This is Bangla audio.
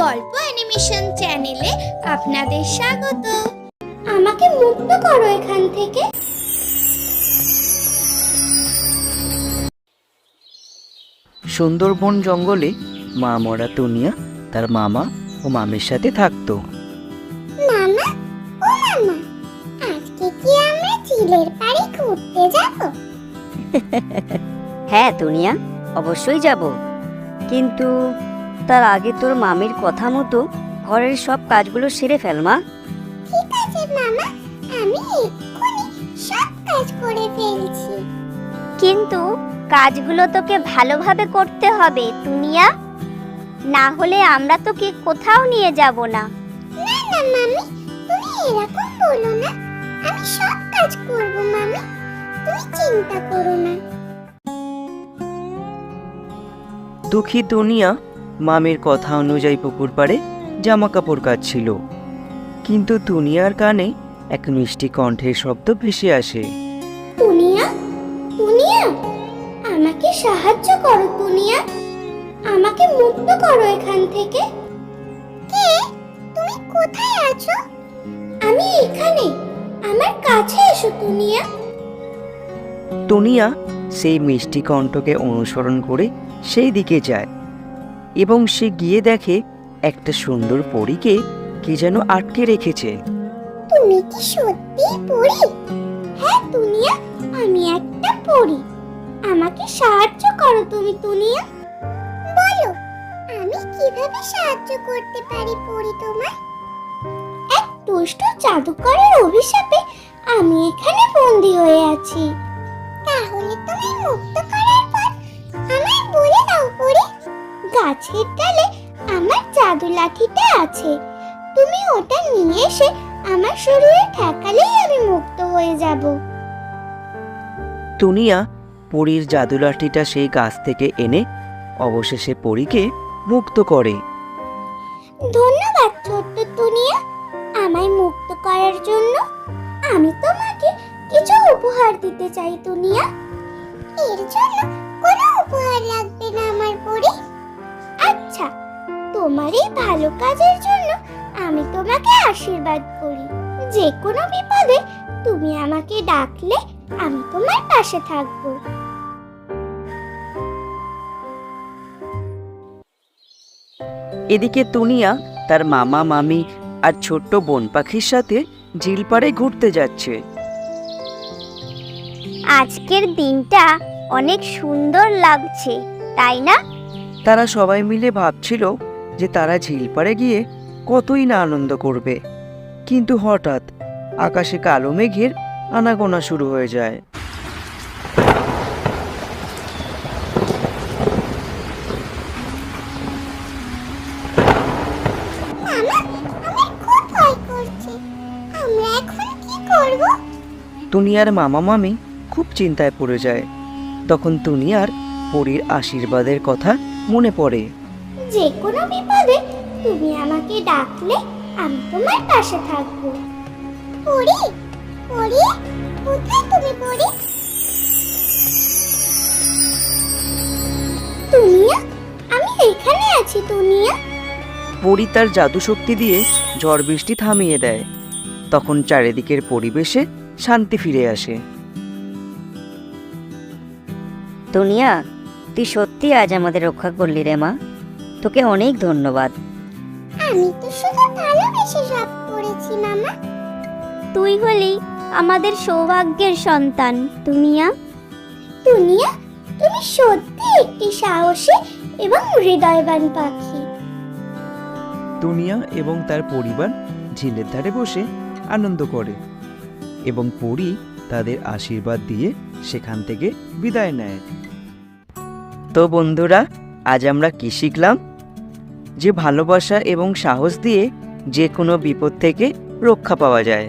গল্প অ্যানিমেশন চ্যানেলে আপনাদের স্বাগত। আমাকে মুক্ত করো এখান থেকে। সুন্দরবন জঙ্গলে মা মরা টুনিয়া তার মামা ও মামির সাথে থাকতো। মামা, ও মামা, আজকে কি আমরা চিলের পাড়ে ঘুরতে যাব? হ্যাঁ টুনিয়া, অবশ্যই যাব, কিন্তু তার আগে তোর মামির কথা মতো ঘরের সব কাজগুলো সেরে ফেল মা। ঠিক আছে মামা, আমি এক্ষুনি সব কাজ করে ফেলছি। কিন্তু কাজগুলো তোকে ভালোভাবে করতে হবে টুনিয়া, না হলে আমরা তোকে কোথাও নিয়ে যাব না। না না মামি, তুমি এরকম বলো না, আমি সব কাজ করব মামি, তুমি চিন্তা করো না। দুঃখী টুনিয়া মামির কথা অনুযায়ী পুকুর পাড়ে জামা কাপড় কাচ্ছিল, কিন্তু টুনিয়ার কানে এক মিষ্টি কণ্ঠের শব্দ ভেসে আসে। টুনিয়া, টুনিয়া, আমাকে সাহায্য করো টুনিয়া, আমাকে মুক্ত করো এখান থেকে। কে? তুমি কোথায় আছো? আমি এখানে, আমার কাছে এসো টুনিয়া। টুনিয়া সেই মিষ্টি কণ্ঠকে অনুসরণ করে সেই দিকে যায় এবং সে গিয়ে দেখে একটা সুন্দর পরীকে কে যেন আটকে রেখেছে। তুমি কি সত্যি পরী? হ্যাঁ টুনিয়া, আমি একটা পরী, আমাকে সাহায্য করো তুমি টুনিয়া। বলো, আমি কিভাবে সাহায্য করতে পারি পরী তোমায়? এক দুষ্ট জাদুকরের অভিশাপে আমি এখানে বন্দী হয়ে আছি। তাহলে তুমি মুক্ত করার পথ আমায় বলে দাও পরী। গাছের ডালে আমার জাদু লাঠিটা আছে, তুমি ওটা নিয়ে এসে আমার শরীরে ঠেকালেই আমি মুক্ত হয়ে যাব। টুনিয়া পরীর জাদু লাঠিটা সেই গাছ থেকে এনে অবশেষে পরীকে মুক্ত করে। ধন্যবাদ ছোট্ট টুনিয়া, আমায় মুক্ত করার জন্য। আমি তোমাকে কিছু উপহার দিতে চাই টুনিয়া। এর জন্য কোনো উপহার লাগবে না আমার পরী। আচ্ছা, তোমার এই ভালো কাজের জন্য আমি তোমাকে আশীর্বাদ করি। যে কোনো বিপদে তুমি আমাকে ডাকলে আমি তোমার পাশে থাকব। এদিকে টুনিয়া তার মামা মামি আর ছোট্ট বোন পাখির সাথে ঝিলপাড়ে ঘুরতে যাচ্ছে। আজকের দিনটা অনেক সুন্দর লাগছে, তাই না? তারা সবাই মিলে ভাবছিল যে তারা ঝিলপাড়ে গিয়ে কতই না আনন্দ করবে, কিন্তু হঠাৎ আকাশে কালো মেঘের আনাগোনা শুরু হয়ে যায়। টুনিয়ার মামা মামি খুব চিন্তায় পড়ে যায়। তখন টুনিয়ার পরীর আশীর্বাদের কথা মনে পড়ে। যে কোনো বিপদে তুমি আমাকে ডাকলে আমি তোমার পাশে থাকব। পরী, পরী, কোথায় তুমি পরী? টুনিয়া, আমি এখানে আছি টুনিয়া। পরী তার জাদু শক্তি দিয়ে ঝড় বৃষ্টি থামিয়ে দেয়। তখন চারিদিকের পরিবেশে শান্তি ফিরে আসে। টুনিয়া, তুই সত্যি আজ আমাদের রক্ষা করলি রে মা, তোকে অনেক ধন্যবাদ। আমি তো শুধু ভালোবেসে সব করেছি মামা। তুই হলি আমাদের সৌভাগ্যের সন্তান টুনিয়া। টুনিয়া, তুমি সত্যি একটি সাহসী এবং হৃদয়বান পাখি। টুনিয়া এবং তার পরিবার ঝিলের ধারে বসে আনন্দ করে এবং পরী তাদের আশীর্বাদ দিয়ে সেখান থেকে বিদায় নেয়। তো বন্ধুরা, আজ আমরা কি শিখলাম? যে ভালোবাসা এবং সাহস দিয়ে যে কোনো বিপদ থেকে রক্ষা পাওয়া যায়।